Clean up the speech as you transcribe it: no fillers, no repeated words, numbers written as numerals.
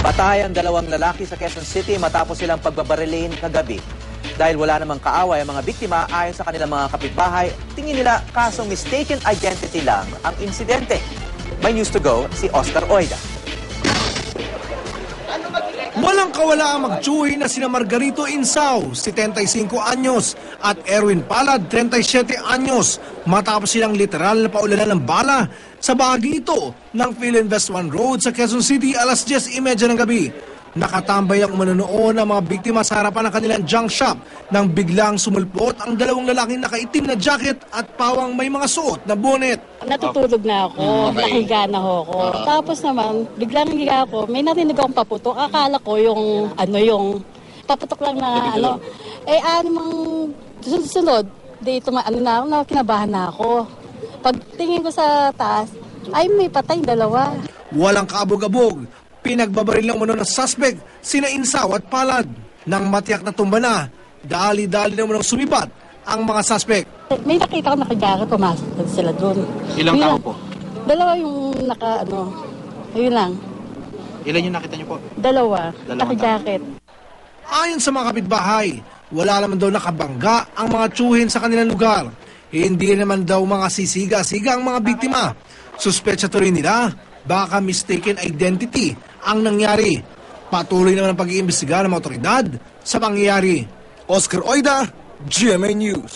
Patay ang dalawang lalaki sa Quezon City matapos silang pagbabarilin kagabi. Dahil wala namang kaaway ang mga biktima ayon sa kanilang mga kapitbahay, tingin nila kasong mistaken identity lang ang insidente. May news to go si Oscar Oida. Walang kawala ang magtsuhi na sina Margarito Insao, 75 anyos, at Erwin Palad, 37 anyos, matapos silang literal na paulanan ng bala sa bahagi ito ng Philinvest 1 Road sa Quezon City alas 10:30 ng gabi. Nakatambay ang manonood ng mga biktima sa harapan ng kanilang junk shop nang biglang sumulpot ang dalawang lalaking nakaitim na jacket at pawang may mga suot na bonnet. Natutulog na ako, nakahiga na ako. Tapos naman, biglang higa ako, may narinig akong paputok. Akala ko yung paputok lang na anumang sunod, kinabahan na ako. Pagtingin ko sa taas, ay may patay dalawa. Walang kaabog-abog. Pinagbabaril lang muna ng suspect, sina Insao at Palad. Nang matiyak na tumba na, dali-dali na munang sumibat ang mga suspect. May nakita ko nakajacket, pumasok sila doon. Ilang tao po? Dalawa yung yun lang. Ilan yung nakita niyo po? Dalawa nakajacket. Ayon sa mga kapitbahay, wala naman daw nakabangga ang mga tsuhin sa kanilang lugar. Hindi naman daw mga sisiga-siga ang mga biktima. Suspetsa to rin nila, baka mistaken identity ang nangyari. Patuloy naman ang pag-iimbestiga ng mga otoridad sa pangyayari. Oscar Oida, GMA News.